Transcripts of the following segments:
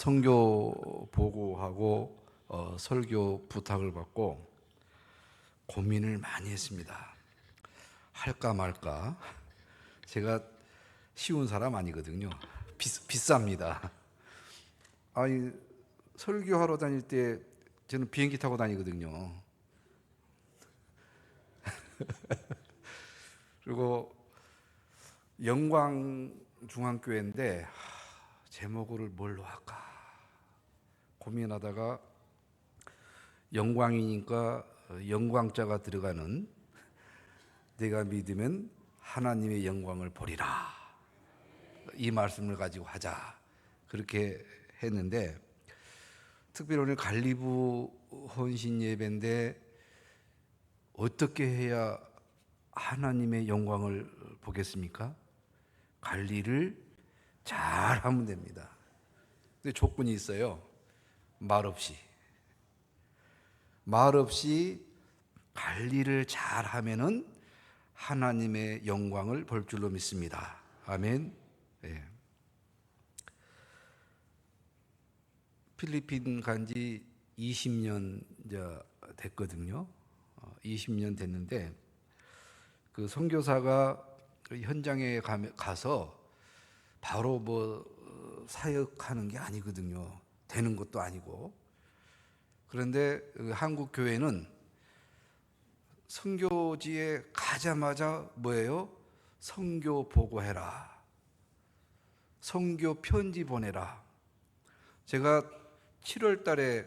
선교 보고하고 설교 부탁을 받고 고민을 많이 했습니다. 할까 말까. 제가 쉬운 사람 아니거든요. 비쌉니다. 아니, 설교하러 다닐 때 저는 비행기 타고 다니거든요. 그리고 영광중앙교회인데 제목을 뭘로 할까 고민하다가 영광이니까 영광자가 들어가는 내가 믿으면 하나님의 영광을 보리라, 이 말씀을 가지고 하자, 그렇게 했는데, 특별히 오늘 갈리부 헌신 예배인데 어떻게 해야 하나님의 영광을 보겠습니까? 관리를 잘 하면 됩니다. 근데 조건이 있어요. 말 없이 관리를 잘 하면은 하나님의 영광을 볼 줄로 믿습니다. 아멘. 네. 필리핀 간지 20년 됐거든요. 20년 됐는데 그 선교사가 현장에 가서 바로 사역하는 게 아니거든요. 되는 것도 아니고. 그런데 한국 교회는 선교지에 가자마자 뭐예요? 선교 보고해라, 선교 편지 보내라. 제가 7월 달에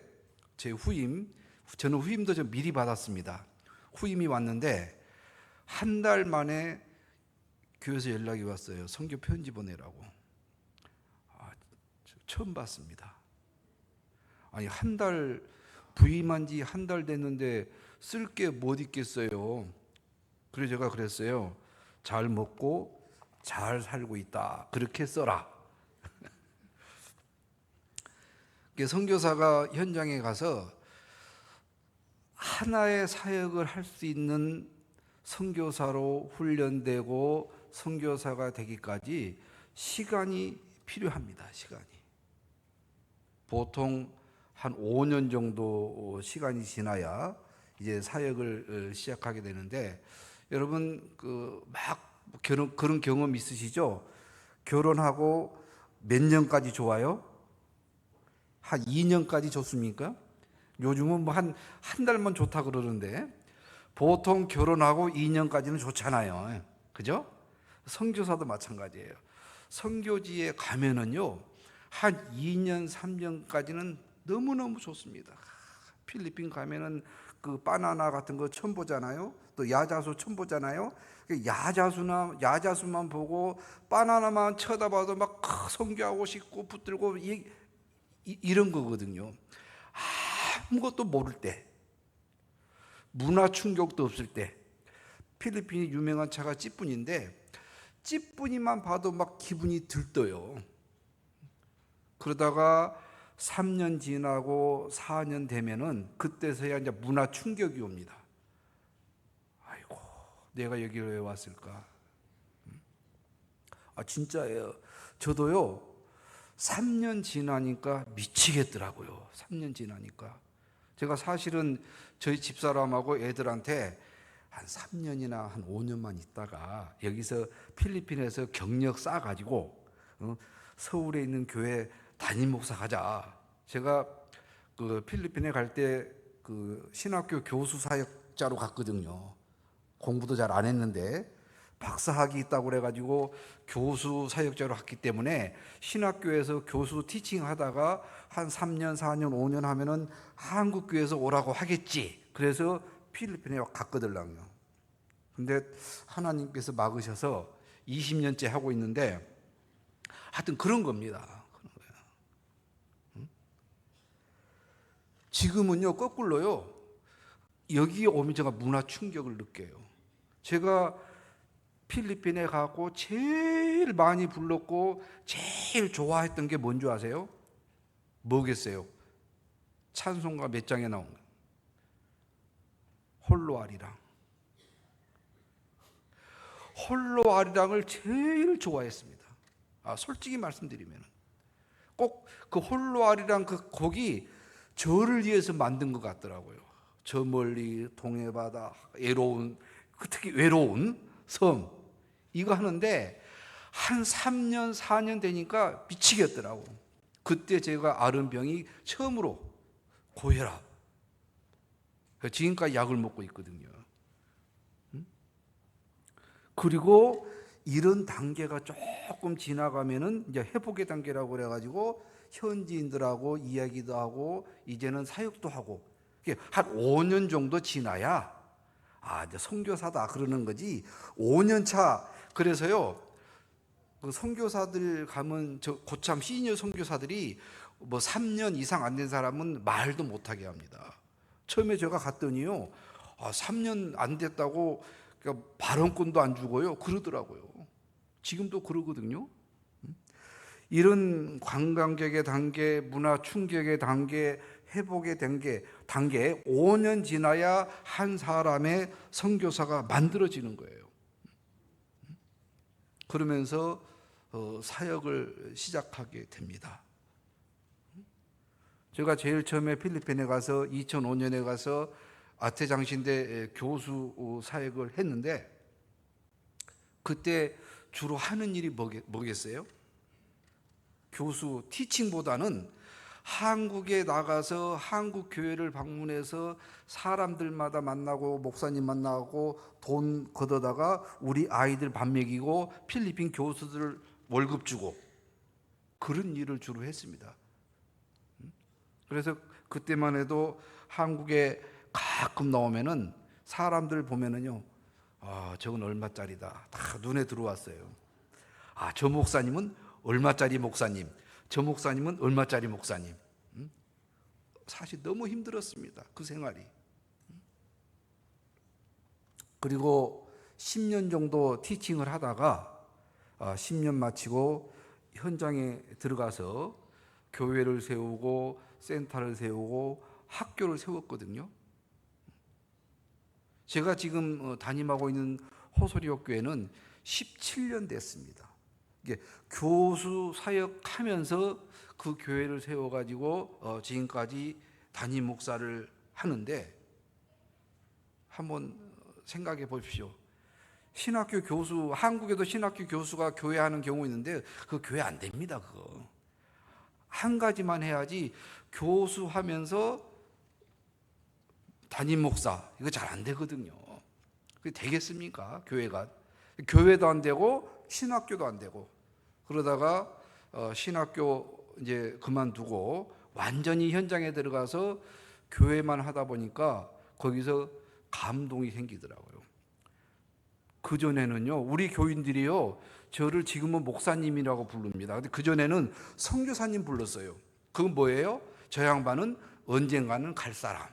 저는 후임도 좀 미리 받았습니다. 후임이 왔는데 한 달 만에 교회에서 연락이 왔어요. 선교 편지 보내라고. 처음 봤습니다. 아니, 부임한 지 한 달 됐는데 쓸 게 못 있겠어요. 그래서 제가 그랬어요. 잘 먹고 잘 살고 있다, 그렇게 써라. 선교사가 현장에 가서 하나의 사역을 할 수 있는 선교사로 훈련되고 선교사가 되기까지 시간이 필요합니다. 시간이 보통 한 5년 정도 시간이 지나야 이제 사역을 시작하게 되는데, 여러분 그런 경험 있으시죠? 결혼하고 몇 년까지 좋아요? 한 2년까지 좋습니까? 요즘은 한 달만 좋다 그러는데 보통 결혼하고 2년까지는 좋잖아요. 그죠? 선교사도 마찬가지예요. 선교지에 가면은요, 한 2년, 3년까지는 너무너무 좋습니다. 필리핀 가면은 그 바나나 같은 거 처음 보잖아요. 또 야자수 처음 보잖아요. 야자수만 보고 바나나만 쳐다봐도 막 선교하고 싶고 붙들고 이런 거거든요. 아무것도 모를 때, 문화 충격도 없을 때. 필리핀이 유명한 차가 찌뿌니인데 찌뿌니만 봐도 막 기분이 들떠요. 그러다가 3년 지나고 4년 되면은 그때서야 이제 문화 충격이 옵니다. 아이고, 내가 여기를 왜 왔을까? 진짜예요. 저도요, 3년 지나니까 미치겠더라고요. 3년 지나니까. 제가 사실은 저희 집사람하고 애들한테 한 3년이나 한 5년만 있다가 여기서 필리핀에서 경력 쌓아가지고 서울에 있는 교회 담임 목사 가자. 제가 그 필리핀에 갈 때 그 신학교 교수 사역자로 갔거든요. 공부도 잘 안 했는데 박사학위 있다고 그래가지고 교수 사역자로 갔기 때문에 신학교에서 교수 티칭 하다가 한 3년, 4년, 5년 하면은 한국 교회에서 오라고 하겠지. 그래서 필리핀에 갔거든요. 근데 하나님께서 막으셔서 20년째 하고 있는데, 하여튼 그런 겁니다. 지금은요, 거꾸로요. 여기에 오면 제가 문화 충격을 느껴요. 제가 필리핀에 가고 제일 많이 불렀고 제일 좋아했던 게 뭔지 아세요? 뭐겠어요? 찬송가 몇 장에 나온 거예요? 홀로 아리랑. 홀로 아리랑을 제일 좋아했습니다. 솔직히 말씀드리면 꼭 그 홀로아리란 그 곡이 저를 위해서 만든 것 같더라고요. 저 멀리 동해바다 외로운, 특히 외로운 섬, 이거 하는데 한 3년 4년 되니까 미치겠더라고. 그때 제가 앓은 병이 처음으로 고혈압. 지금까지 약을 먹고 있거든요. 그리고 이런 단계가 조금 지나가면은 이제 회복의 단계라고 그래가지고 현지인들하고 이야기도 하고 이제는 사역도 하고, 한 5년 정도 지나야 이제 선교사다 그러는 거지. 5년 차. 그래서요, 그 선교사들 가면 저 고참 시니어 선교사들이 뭐 3년 이상 안 된 사람은 말도 못하게 합니다. 처음에 제가 갔더니요, 3년 안 됐다고 그러니까 발언권도 안 주고요 그러더라고요. 지금도 그러거든요. 이런 관광객의 단계, 문화 충격의 단계, 회복의 단계 5년 지나야 한 사람의 선교사가 만들어지는 거예요. 그러면서 사역을 시작하게 됩니다. 제가 제일 처음에 필리핀에 가서 2005년에 가서 아태장신대 교수 사역을 했는데, 그때 주로 하는 일이 뭐겠어요? 교수 티칭보다는 한국에 나가서 한국 교회를 방문해서 사람들마다 만나고 목사님 만나고 돈 걷어다가 우리 아이들 밥 먹이고 필리핀 교수들 월급 주고 그런 일을 주로 했습니다. 그래서 그때만 해도 한국에 가끔 나오면은 사람들 보면은요, 저건 얼마짜리다 다 눈에 들어왔어요. 저 목사님은 얼마짜리 목사님, 저 목사님은 얼마짜리 목사님. 사실 너무 힘들었습니다, 그 생활이. 그리고 10년 정도 티칭을 하다가 10년 마치고 현장에 들어가서 교회를 세우고 센터를 세우고 학교를 세웠거든요. 제가 지금 담임하고 있는 호소리역 교회는 17년 됐습니다. 이게 교수 사역하면서 그 교회를 세워가지고 지금까지 담임 목사를 하는데, 한번 생각해 보십시오. 신학교 교수, 한국에도 신학교 교수가 교회하는 경우 있는데 그 교회 안 됩니다. 그거 한 가지만 해야지, 교수하면서 담임 목사 이거 잘 안 되거든요. 그게 되겠습니까? 교회가 교회도 안 되고 신학교도 안 되고, 그러다가 신학교 이제 그만두고 완전히 현장에 들어가서 교회만 하다 보니까 거기서 감동이 생기더라고요. 그전에는요, 우리 교인들이요, 저를 지금은 목사님이라고 부릅니다. 근데 그전에는 선교사님 불렀어요. 그건 뭐예요? 저 양반은 언젠가는 갈 사람.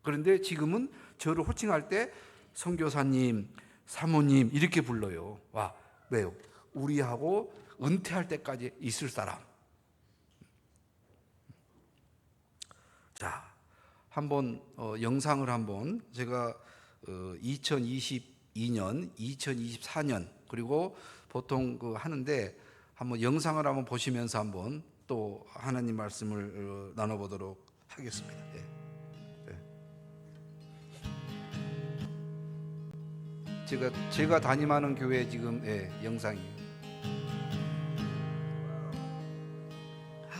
그런데 지금은 저를 호칭할 때 선교사님, 사모님 이렇게 불러요. 왜요? 우리하고 은퇴할 때까지 있을 사람. 자, 한번 영상을 한번 제가 2022년, 2024년 그리고 보통 하는데 한번 영상을 한번 보시면서 한번 또 하나님 말씀을 나눠보도록 하겠습니다. 제가 담임하는 교회 지금 영상이에요.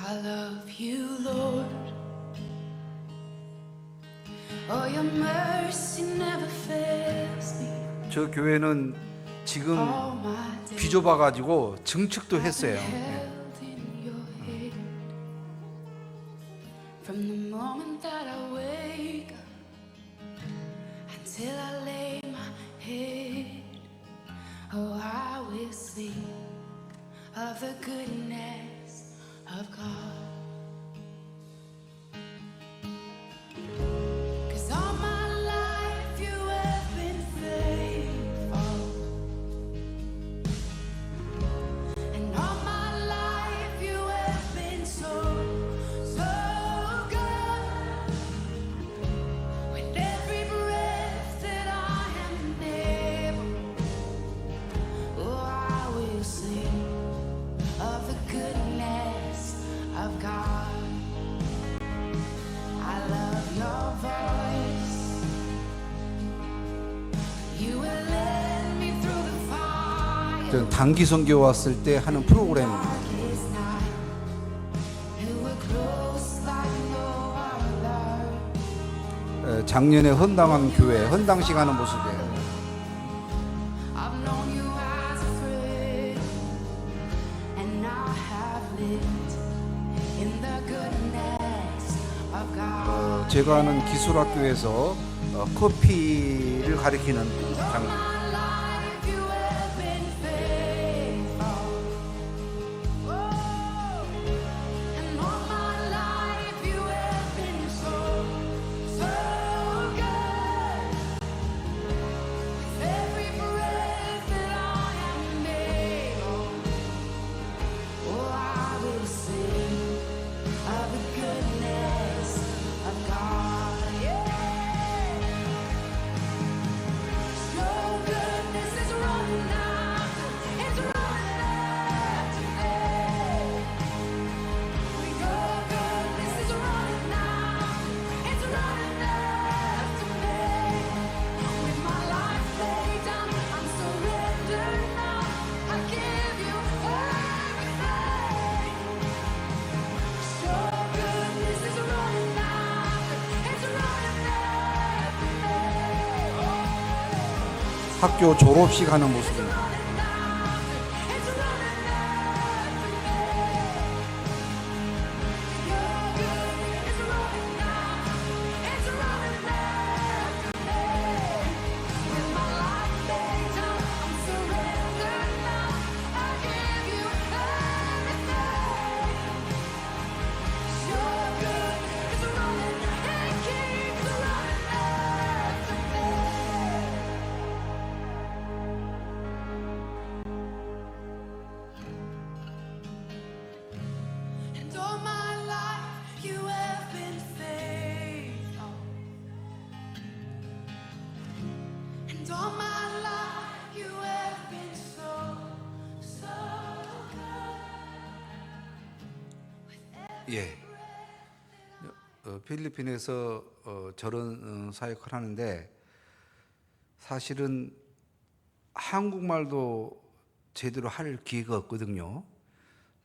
I love you, Lord. Oh, your mercy never fails me. 저 교회는 지금 All my days 비좁아가지고 증축도 했어요. held in your hand. From the moment that I wake up until I lay my head, oh, I will sing of the goodness of God. 'Cause all my life you have been faithful, and all my life you have been so, so good. With every breath that I am able, oh, I will sing of the goodness 저는 단기 선교 왔을 때 하는 프로그램입니다. It's not. And we're close like no other. 작년에 헌당한 교회, 헌당식 하는 모습이에요. I've known you as a friend, and now have lived in the goodness of God. 제가 하는 기술학교에서 커피를 가리키는 장면. My life you have been faithful. Oh, and all my life you have been so, so good. With every breath that I am able, oh, I will sing of the goodness of God. Yeah. Your goodness is running after, it's running after me. Your goodness is running after, it's running after me. With my life laid down, I'm surrendered now. I give you everything. Your goodness is running after, it's running after me. 학교 졸업식 하는 모습입니다. It's running after me. Your goodness is running after, it's running after me. With my life laid down, I'm surrendered now. I give you everything. Your goodness is running, it keeps running after me. And all my life you have been faithful. And all my life you have been so, so good. 예. 필리핀에서 저런 사역을 하는데 사실은 한국말도 제대로 할 기회가 없거든요.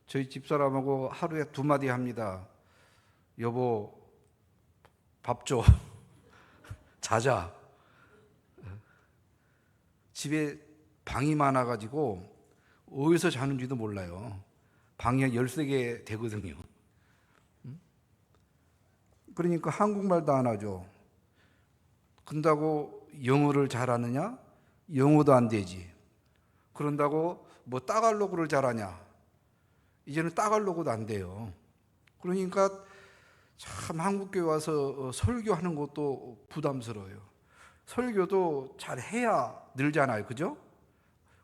저희 집사람하고 하루에 2마디 합니다. 여보, 밥 줘. 자자. 집에 방이 많아가지고 어디서 자는지도 몰라요. 방이 한 13개 되거든요. 그러니까 한국말도 안 하죠. 그런다고 영어를 잘하느냐? 영어도 안 되지. 그런다고 뭐 따갈로그를 잘하냐? 이제는 따갈로그도 안 돼요. 그러니까 참 한국교회 와서 설교하는 것도 부담스러워요. 설교도 잘 해야 늘잖아요. 그죠?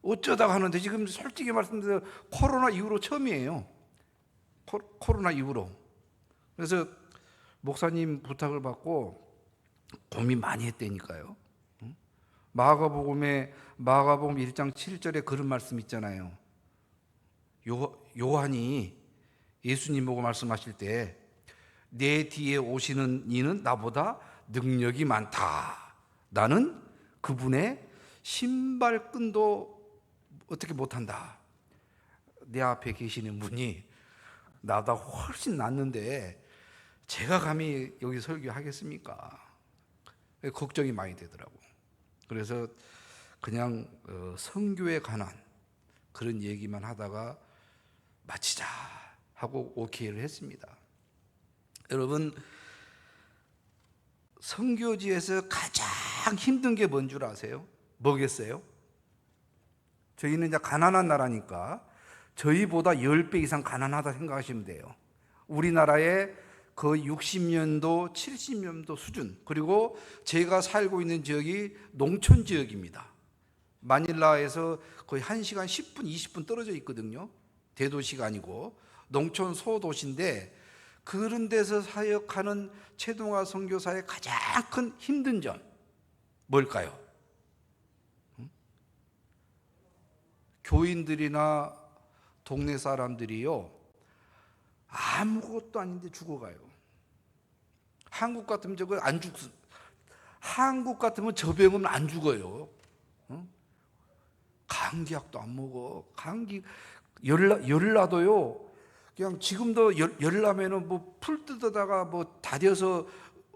어쩌다가 하는데 지금 솔직히 말씀드려 코로나 이후로 처음이에요. 코로나 이후로. 그래서 목사님 부탁을 받고 고민 많이 했다니까요. 마가복음 1장 7절에 그런 말씀 있잖아요. 요한이 예수님 보고 말씀하실 때 내 뒤에 오시는 이는 나보다 능력이 많다. 나는 그분의 신발끈도 어떻게 못한다. 내 앞에 계시는 분이 나보다 훨씬 낫는데 제가 감히 여기 설교하겠습니까? 걱정이 많이 되더라고. 그래서 그냥 선교에 관한 그런 얘기만 하다가 마치자 하고 오케이를 했습니다. 여러분, 선교지에서 가장 힘든 게 뭔 줄 아세요? 뭐겠어요? 저희는 이제 가난한 나라니까 저희보다 10배 이상 가난하다 생각하시면 돼요. 우리나라의 거의 60년도, 70년도 수준. 그리고 제가 살고 있는 지역이 농촌 지역입니다. 마닐라에서 거의 1시간 10분, 20분 떨어져 있거든요. 대도시가 아니고 농촌 소도시인데 그런 데서 사역하는 최동화 선교사의 가장 큰 힘든 점 뭘까요? 교인들이나 동네 사람들이요 아무것도 아닌데 죽어가요. 한국 같으면 저거 안 한국 같으면 저 병은 안 죽어요. 감기약도 안 먹어. 열나도요. 그냥 지금도 열나면은 뭐 풀 뜯어다가 뭐 다려서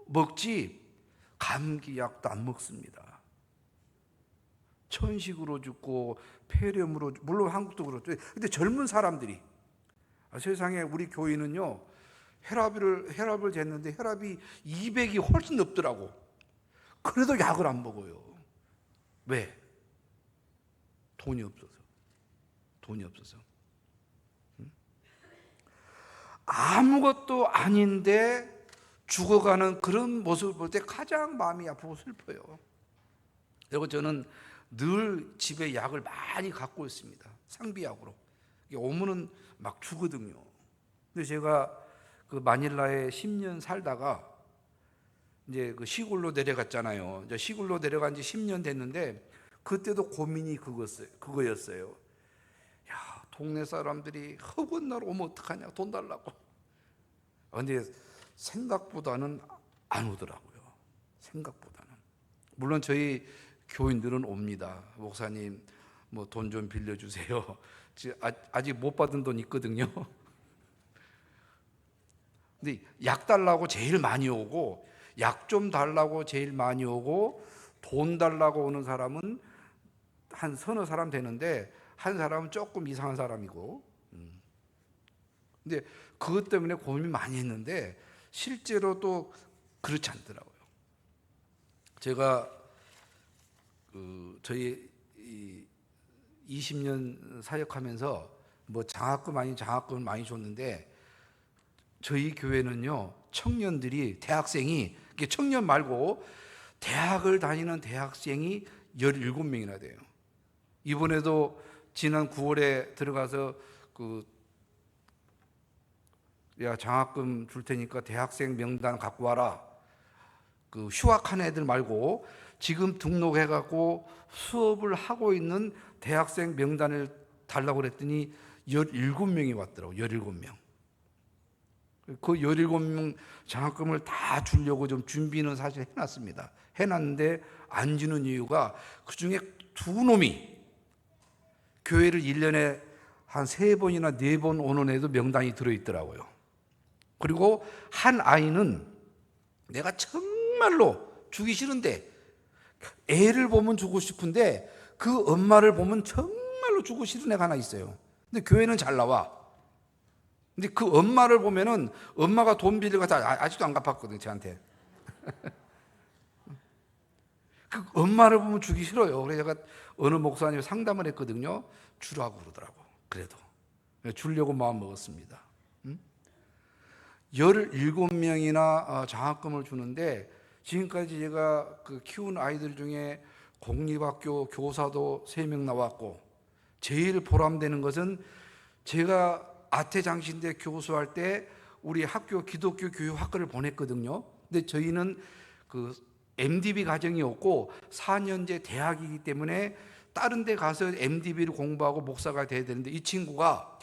먹지 감기약도 안 먹습니다. 천식으로 죽고 폐렴으로 물론 한국도 그렇죠. 근데 젊은 사람들이 세상에 우리 교인은요 혈압을 쟀는데 혈압이 200이 훨씬 높더라고. 그래도 약을 안 먹어요. 왜? 돈이 없어서. 아무것도 아닌데 죽어가는 그런 모습을 볼 때 가장 마음이 아프고 슬퍼요. 그리고 저는 늘 집에 약을 많이 갖고 있습니다. 상비약으로. 오면은 막 주거든요. 근데 제가 그 마닐라에 10년 살다가 이제 그 시골로 내려갔잖아요. 이제 시골로 내려간 지 10년 됐는데 그때도 고민이 그거였어요. 야, 동네 사람들이 허구한 날 오면 어떡하냐, 돈 달라고. 근데 생각보다는 안 오더라고요. 생각보다는. 물론 저희 교인들은 옵니다. 목사님, 뭐 돈 좀 빌려주세요. 아직 못 받은 돈 있거든요. 근데 약 달라고 제일 많이 오고, 약 좀 달라고 제일 많이 오고, 돈 달라고 오는 사람은 한 서너 사람 되는데, 한 사람은 조금 이상한 사람이고. 근데 그것 때문에 고민 많이 했는데, 실제로 또 그렇지 않더라고요. 제가 저희 20년 사역하면서 뭐 장학금을 많이 줬는데 저희 교회는요 청년들이 대학생이 청년 말고 대학을 다니는 대학생이 17명이나 돼요. 이번에도 지난 9월에 들어가서 야 장학금 줄 테니까 대학생 명단 갖고 와라. 휴학한 애들 말고 지금 등록해갖고 수업을 하고 있는 대학생 명단을 달라고 그랬더니 17명이 왔더라고요. 17명. 그 17명 장학금을 다 주려고 좀 준비는 사실 해놨습니다. 해놨는데 안 주는 이유가 그중에 두 놈이 교회를 1년에 한 3번이나 4번 오는 애도 명단이 들어있더라고요. 그리고 한 아이는 내가 정말로 주기 싫은데 애를 보면 주고 싶은데 그 엄마를 보면 정말로 주고 싫은 애가 하나 있어요. 근데 교회는 잘 나와. 근데 그 엄마를 보면은 엄마가 돈 빌리고 아직도 안 갚았거든요, 저한테. 그 엄마를 보면 주기 싫어요. 그래서 제가 어느 목사님 상담을 했거든요. 주라고 그러더라고. 그래도 주려고 마음 먹었습니다. 17명이나 장학금을 주는데 지금까지 제가 키운 아이들 중에 공립학교 교사도 3명 나왔고 제일 보람되는 것은 제가 아태장신대 교수할 때 우리 학교 기독교 교육학과를 보냈거든요. 근데 저희는 MDB 과정이 없고 4년제 대학이기 때문에 다른 데 가서 MDB를 공부하고 목사가 돼야 되는데 이 친구가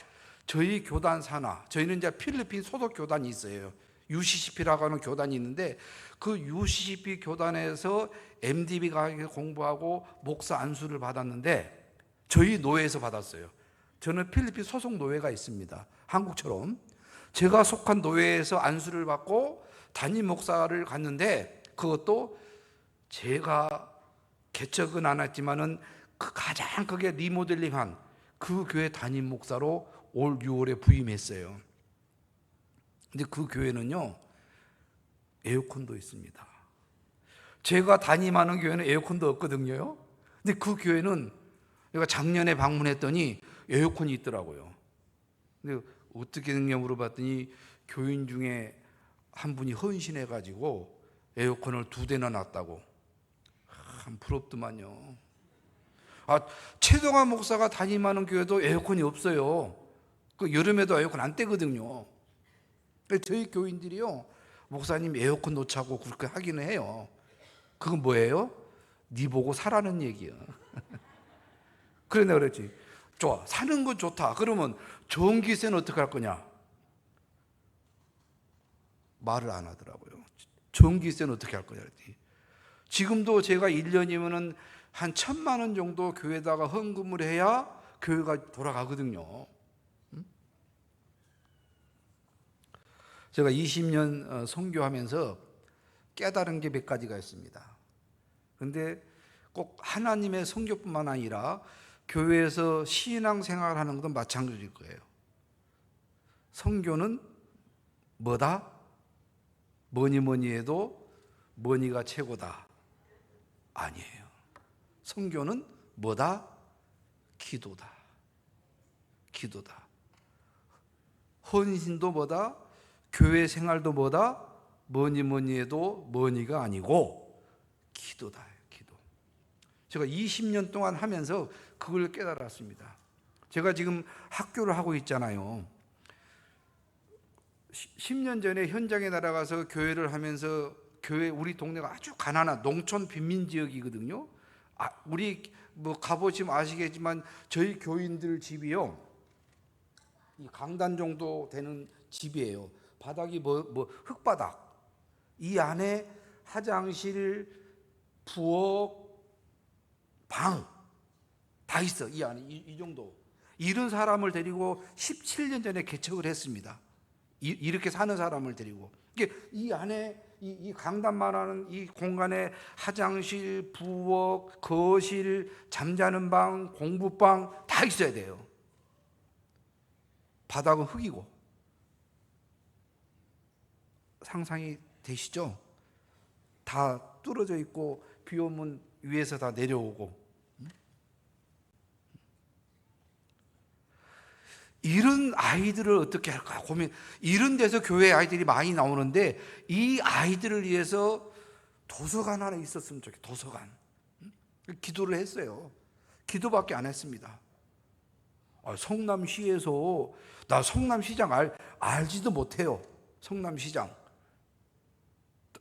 저희 교단 산하, 저희는 이제 필리핀 소속 교단이 있어요. UCCP라고 하는 교단이 있는데 그 UCCP 교단에서 MDB 과정에서 공부하고 목사 안수를 받았는데 저희 노회에서 받았어요. 저는 필리핀 소속 노회가 있습니다. 한국처럼. 제가 속한 노회에서 안수를 받고 담임 목사를 갔는데 그것도 제가 개척은 안 했지만은 가장 크게 리모델링한 그 교회 담임 목사로 올 6월에 부임했어요. 근데 그 교회는요 에어컨도 있습니다. 제가 담임하는 교회는 에어컨도 없거든요. 근데 그 교회는 내가 작년에 방문했더니 에어컨이 있더라고요. 근데 어떻게 됐냐 물어봤더니 교인 중에 한 분이 헌신해가지고 에어컨을 2대나 놨다고. 참 부럽더만요. 최동환 목사가 담임하는 교회도 에어컨이 없어요. 여름에도 에어컨 안 떼거든요. 저희 교인들이요 목사님 에어컨 놓자고 그렇게 하기는 해요. 그건 뭐예요? 네 보고 사라는 얘기야. 그래 내가 그랬지. 좋아, 사는 건 좋다. 그러면 전기세는 어떻게 할 거냐? 말을 안 하더라고요. 전기세는 어떻게 할 거냐? 지금도 제가 1년이면은 한 1,000만 원 정도 교회에다가 헌금을 해야 교회가 돌아가거든요. 제가 20년 선교하면서 깨달은 게 몇 가지가 있습니다. 그런데 꼭 하나님의 선교뿐만 아니라 교회에서 신앙생활 하는 것도 마찬가지일 거예요. 선교는 뭐다? 뭐니 해도 뭐니가 최고다. 아니에요. 선교는 뭐다? 기도다. 기도다. 헌신도 뭐다? 교회 생활도 뭐다? 뭐니 해도 뭐니가 아니고 기도다. 기도. 제가 20년 동안 하면서 그걸 깨달았습니다. 제가 지금 학교를 하고 있잖아요. 10년 전에 현장에 날아가서 교회를 하면서 교회 우리 동네가 아주 가난한 농촌 빈민 지역이거든요. 우리 뭐 가보시면 아시겠지만 저희 교인들 집이요, 이 강단 정도 되는 집이에요. 바닥이 흙바닥. 이 안에 화장실, 부엌, 방 다 있어. 이 안에 이 정도. 이런 사람을 데리고 17년 전에 개척을 했습니다. 이렇게 사는 사람을 데리고. 이 안에 이 강단만 하는 이 공간에 화장실, 부엌, 거실, 잠자는 방, 공부방 다 있어야 돼요. 바닥은 흙이고. 상상이 되시죠? 다 뚫어져 있고 비 오면 위에서 다 내려오고. 이런 아이들을 어떻게 할까 고민. 이런 데서 교회 아이들이 많이 나오는데 이 아이들을 위해서 도서관 하나 있었으면 좋겠어요. 도서관. 기도를 했어요. 기도밖에 안 했습니다. 성남시에서 나 성남시장 알지도 못해요. 성남시장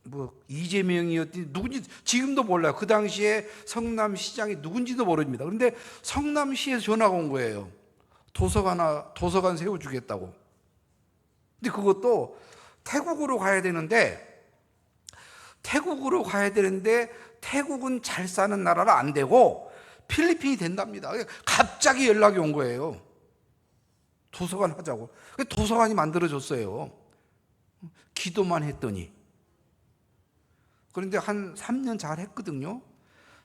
뭐 이재명이었더니 누군지 지금도 몰라요. 그 당시에 성남시장이 누군지도 모릅니다. 그런데 성남시에서 전화가 온 거예요. 도서관 세워주겠다고. 근데 그것도 태국으로 가야 되는데 태국은 잘 사는 나라라 안 되고 필리핀이 된답니다. 갑자기 연락이 온 거예요. 도서관 하자고. 도서관이 만들어졌어요. 기도만 했더니. 그런데 한 3년 잘 했거든요.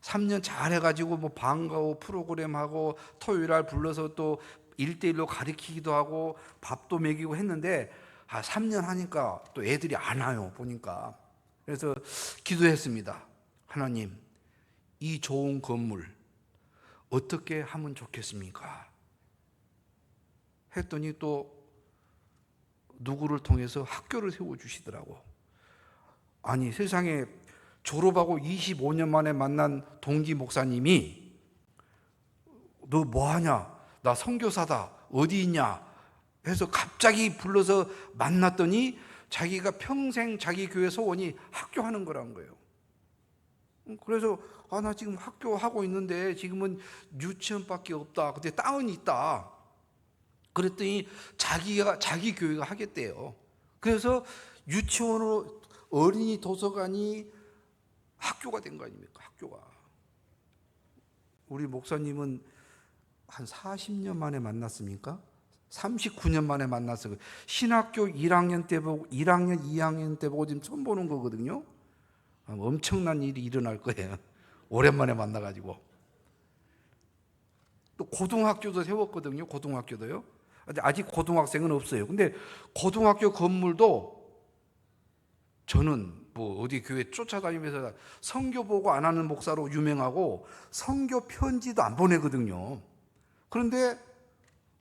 3년 잘 해가지고 뭐 방과후 프로그램하고 토요일날 불러서 또 1대1로 가르치기도 하고 밥도 먹이고 했는데 3년 하니까 또 애들이 안 와요. 보니까. 그래서 기도했습니다. 하나님, 이 좋은 건물 어떻게 하면 좋겠습니까? 했더니 또 누구를 통해서 학교를 세워주시더라고. 아니, 세상에 졸업하고 25년 만에 만난 동기 목사님이 너 뭐하냐? 나 선교사다. 어디 있냐? 해서 갑자기 불러서 만났더니 자기가 평생 자기 교회 소원이 학교 하는 거란 거예요. 그래서 나 지금 학교 하고 있는데 지금은 유치원밖에 없다. 근데 땅은 있다. 그랬더니 자기 교회가 하겠대요. 그래서 유치원으로 어린이 도서관이 학교가 된 거 아닙니까? 학교가. 우리 목사님은 한 40년 만에 만났습니까? 39년 만에 만났어요. 신학교 1학년 때 보고 1학년, 2학년 때 보고 지금 처음 보는 거거든요. 엄청난 일이 일어날 거예요. 오랜만에 만나가지고. 또 고등학교도 세웠거든요. 고등학교도요. 근데 아직 고등학생은 없어요. 근데 고등학교 건물도 저는 뭐 어디 교회 쫓아다니면서 선교 보고 안 하는 목사로 유명하고 선교 편지도 안 보내거든요. 그런데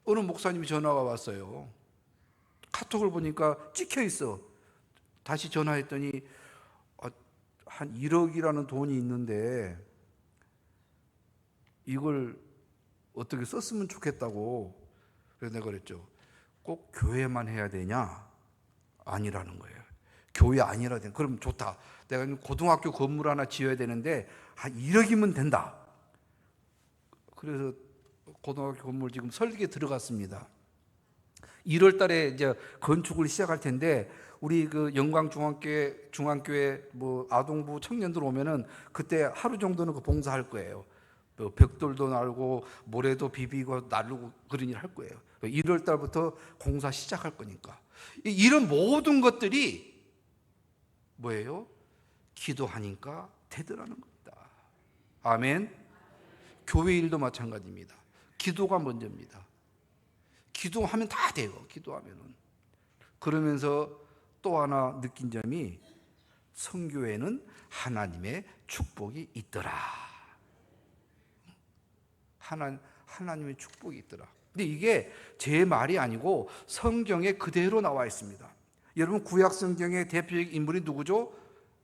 어느 목사님이 전화가 왔어요. 카톡을 보니까 찍혀 있어. 다시 전화했더니 한 1억이라는 돈이 있는데 이걸 어떻게 썼으면 좋겠다고. 그래서 내가 그랬죠. 꼭 교회만 해야 되냐? 아니라는 거예요. 교회 아니라 되 그럼 좋다. 내가 고등학교 건물 하나 지어야 되는데 한 1억이면 된다. 그래서 고등학교 건물 지금 설계 들어갔습니다. 1월 달에 이제 건축을 시작할 텐데 우리 그 영광 중앙교회 뭐 아동부 청년들 오면은 그때 하루 정도는 그 봉사할 거예요. 뭐 벽돌도 날고 모래도 비비고 나르고 그런 일 할 거예요. 1월 달부터 공사 시작할 거니까. 이런 모든 것들이 뭐예요? 기도하니까 되더라는 겁니다. 아멘. 교회 일도 마찬가지입니다. 기도가 먼저입니다. 기도하면 다 돼요. 기도하면은. 그러면서 또 하나 느낀 점이 성교에는 하나님의 축복이 있더라. 하나님의 축복이 있더라. 근데 이게 제 말이 아니고 성경에 그대로 나와 있습니다. 여러분 구약 성경의 대표적 인물이 누구죠?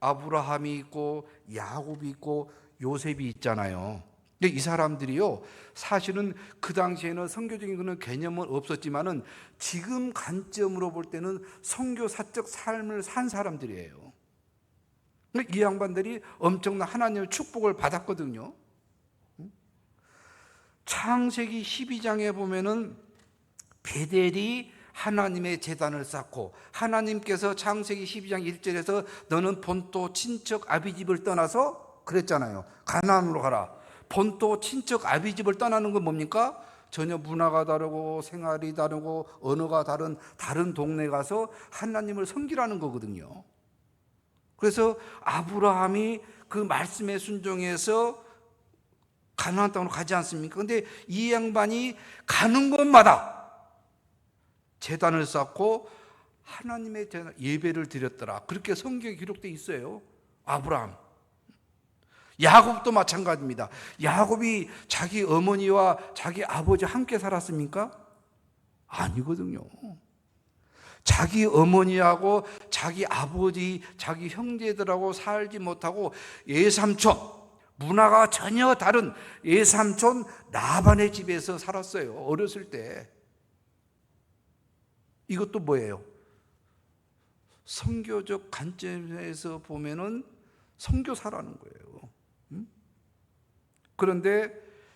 아브라함이 있고 야곱이 있고 요셉이 있잖아요. 근데 이 사람들이요, 사실은 그 당시에는 선교적인 그런 개념은 없었지만은 지금 관점으로 볼 때는 선교사적 삶을 산 사람들이에요. 이 양반들이 엄청난 하나님의 축복을 받았거든요. 창세기 12장에 보면은 베델이 하나님의 제단을 쌓고, 하나님께서 창세기 12장 1절에서 너는 본토 친척 아비집을 떠나서 그랬잖아요. 가나안으로 가라. 본토 친척 아비집을 떠나는 건 뭡니까? 전혀 문화가 다르고 생활이 다르고 언어가 다른 동네 가서 하나님을 섬기라는 거거든요. 그래서 아브라함이 그 말씀에 순종해서 가나안 땅으로 가지 않습니까? 근데 이 양반이 가는 곳마다 제단을 쌓고 하나님의 예배를 드렸더라. 그렇게 성경에 기록되어 있어요. 아브라함. 야곱도 마찬가지입니다. 야곱이 자기 어머니와 자기 아버지 함께 살았습니까? 아니거든요. 자기 어머니하고 자기 아버지, 자기 형제들하고 살지 못하고 예삼촌, 문화가 전혀 다른 예삼촌 라반의 집에서 살았어요. 어렸을 때. 이것도 뭐예요? 선교적 관점에서 보면은 선교사라는 거예요. 그런데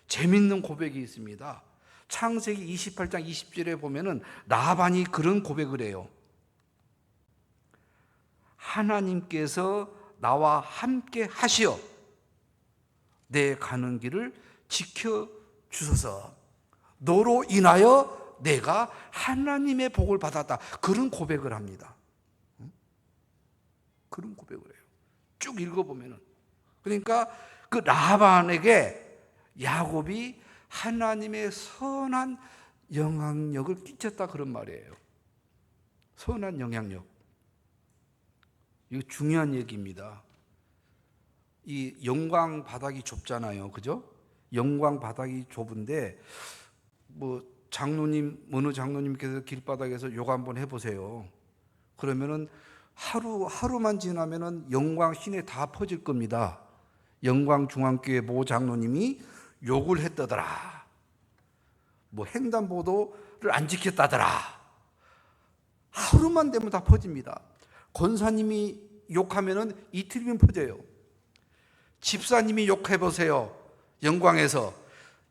재밌는 고백이 있습니다. 창세기 28장 20절에 보면은 라반이 그런 고백을 해요. 하나님께서 나와 함께 하시어 내 가는 길을 지켜 주소서. 너로 인하여 내가 하나님의 복을 받았다. 그런 고백을 합니다. 그런 고백을 해요. 쭉 읽어보면은. 그러니까 그 라반에게 야곱이 하나님의 선한 영향력을 끼쳤다 그런 말이에요. 선한 영향력. 이거 중요한 얘기입니다. 이 영광 바닥이 좁잖아요. 그죠? 영광 바닥이 좁은데 뭐 장로님, 어느 장로님께서 길바닥에서 요거 한번 해보세요. 그러면은 하루만 지나면은 영광 시내 다 퍼질 겁니다. 영광 중앙교회 모 장로님이 욕을 했다더라. 뭐 횡단보도를 안 지켰다더라. 하루만 되면 다 퍼집니다. 권사님이 욕하면은 이틀이면 퍼져요. 집사님이 욕해보세요. 영광에서.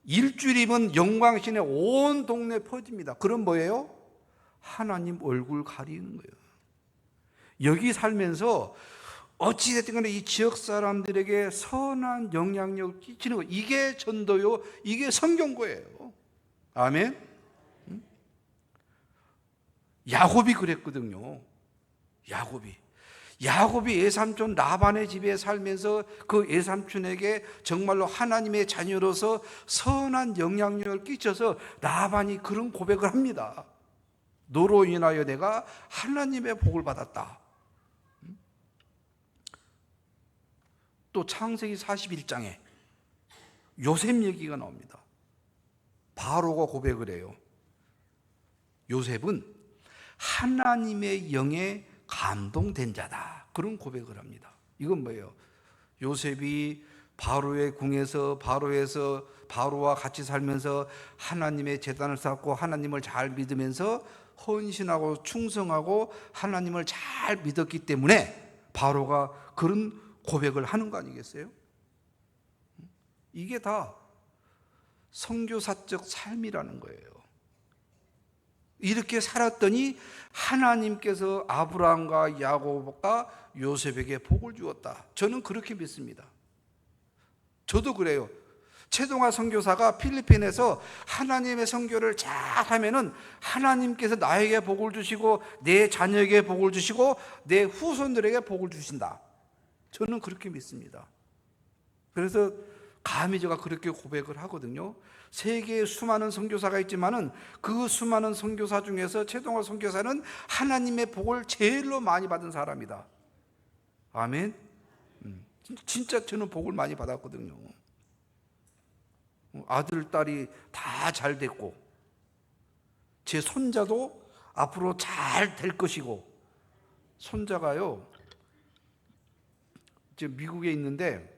일주일이면 영광신에 온 동네 퍼집니다. 그럼 뭐예요? 하나님 얼굴 가리는 거예요. 여기 살면서 어찌됐든 간에 이 지역 사람들에게 선한 영향력을 끼치는 거, 이게 전도요, 이게 성경고예요. 아멘. 야곱이 그랬거든요. 야곱이 예삼촌 라반의 집에 살면서 그 예삼촌에게 정말로 하나님의 자녀로서 선한 영향력을 끼쳐서 라반이 그런 고백을 합니다. 너로 인하여 내가 하나님의 복을 받았다. 또 창세기 41장에 요셉 얘기가 나옵니다. 바로가 고백을 해요. 요셉은 하나님의 영에 감동된 자다. 그런 고백을 합니다. 이건 뭐예요? 요셉이 바로의 궁에서 바로와 같이 살면서 하나님의 제단을 쌓고 하나님을 잘 믿으면서 헌신하고 충성하고 하나님을 잘 믿었기 때문에 바로가 그런 고백을 하는 거 아니겠어요? 이게 다 선교사적 삶이라는 거예요. 이렇게 살았더니 하나님께서 아브라함과 야곱과 요셉에게 복을 주었다. 저는 그렇게 믿습니다. 저도 그래요. 최동화 선교사가 필리핀에서 하나님의 선교를 잘 하면은 하나님께서 나에게 복을 주시고 내 자녀에게 복을 주시고 내 후손들에게 복을 주신다. 저는 그렇게 믿습니다. 그래서 감히 제가 그렇게 고백을 하거든요. 세계에 수많은 선교사가 있지만은 그 수많은 선교사 중에서 최동화 선교사는 하나님의 복을 제일로 많이 받은 사람이다. 아멘. 진짜 저는 복을 많이 받았거든요. 아들, 딸이 다 잘 됐고 제 손자도 앞으로 잘 될 것이고, 손자가요 지금 미국에 있는데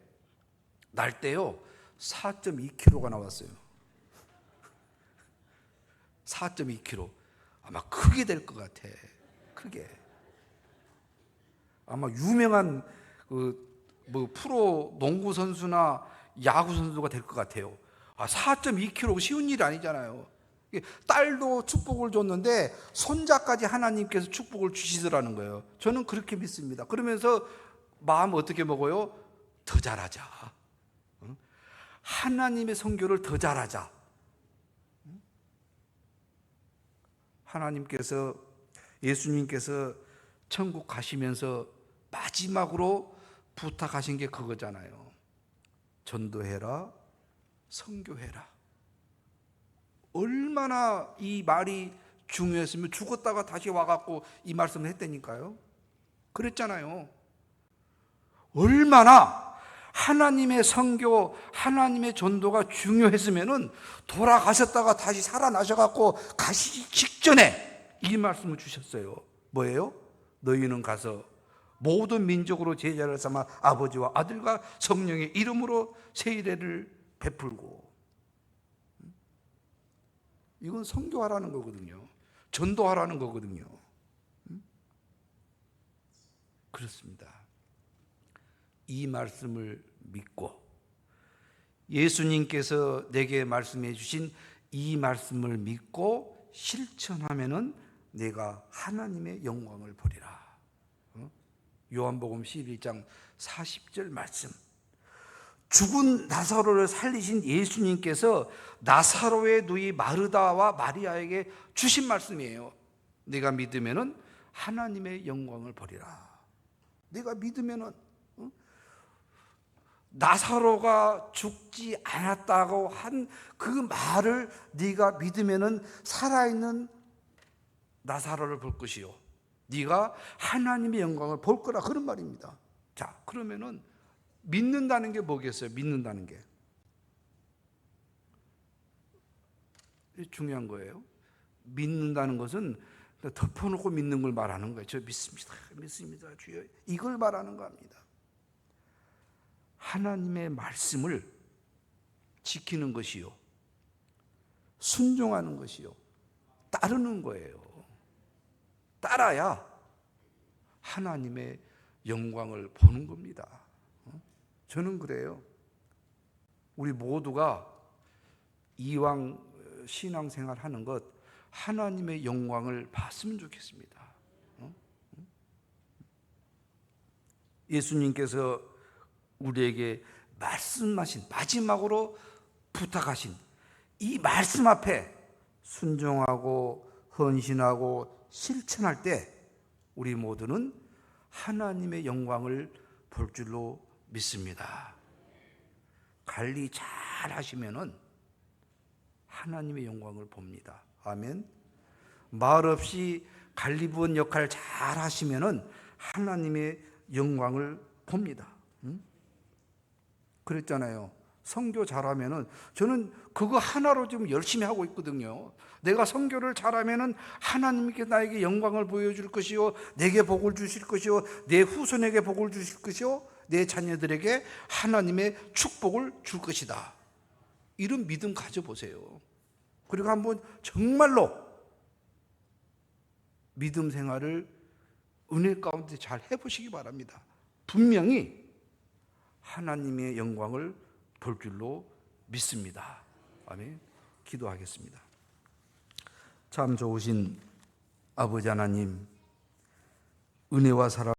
날 때요 4.2kg가 나왔어요. 4.2kg. 아마 크게 될 것 같아. 크게. 아마 유명한 프로 농구 선수나 야구 선수가 될 것 같아요. 4.2kg 쉬운 일이 아니잖아요. 딸도 축복을 줬는데 손자까지 하나님께서 축복을 주시더라는 거예요. 저는 그렇게 믿습니다. 그러면서 마음 어떻게 먹어요? 더 잘하자. 하나님의 선교를 더 잘하자. 하나님께서, 예수님께서 천국 가시면서 마지막으로 부탁하신 게 그거잖아요. 전도해라, 선교해라. 얼마나 이 말이 중요했으면 죽었다가 다시 와갖고 이 말씀을 했다니까요. 그랬잖아요. 얼마나 하나님의 선교, 하나님의 전도가 중요했으면은 돌아가셨다가 다시 살아나셔갖고 가시기 직전에 이 말씀을 주셨어요. 뭐예요? 너희는 가서 모든 민족으로 제자를 삼아 아버지와 아들과 성령의 이름으로 세례를 베풀고. 이건 선교하라는 거거든요. 전도하라는 거거든요. 그렇습니다. 이 말씀을 믿고 예수님께서 내게 말씀해 주신 이 말씀을 믿고 실천하면은 내가 하나님의 영광을 보리라. 요한복음 11장 40절 말씀. 죽은 나사로를 살리신 예수님께서 나사로의 누이 마르다와 마리아에게 주신 말씀이에요. 네가 믿으면은 하나님의 영광을 보리라. 네가 믿으면은, 나사로가 죽지 않았다고 한 그 말을 네가 믿으면은 살아있는 나사로를 볼 것이요, 네가 하나님의 영광을 볼 거라, 그런 말입니다. 자, 그러면은 믿는다는 게 뭐겠어요? 믿는다는 게 중요한 거예요. 믿는다는 것은 덮어놓고 믿는 걸 말하는 거예요. 저 믿습니다, 믿습니다, 주여, 이걸 말하는 겁니다. 하나님의 말씀을 지키는 것이요, 순종하는 것이요, 따르는 거예요. 따라야 하나님의 영광을 보는 겁니다. 저는 그래요. 우리 모두가 이왕 신앙생활 하는 것 하나님의 영광을 봤으면 좋겠습니다. 예수님께서 우리에게 말씀하신, 마지막으로 부탁하신 이 말씀 앞에 순종하고 헌신하고 실천할 때 우리 모두는 하나님의 영광을 볼 줄로 믿습니다. 관리 잘 하시면은 하나님의 영광을 봅니다. 아멘. 말 없이 관리부원 역할 잘 하시면은 하나님의 영광을 봅니다. 그랬잖아요. 선교 잘하면은, 저는 그거 하나로 지금 열심히 하고 있거든요. 내가 선교를 잘하면은 하나님께 나에게 영광을 보여줄 것이요, 내게 복을 주실 것이요, 내 후손에게 복을 주실 것이요, 내 자녀들에게 하나님의 축복을 줄 것이다. 이런 믿음 가져보세요. 그리고 한번 정말로 믿음 생활을 은혜 가운데 잘 해보시기 바랍니다. 분명히 하나님의 영광을 볼 줄로 믿습니다. 아멘. 기도하겠습니다. 참 좋으신 아버지 하나님, 은혜와 사랑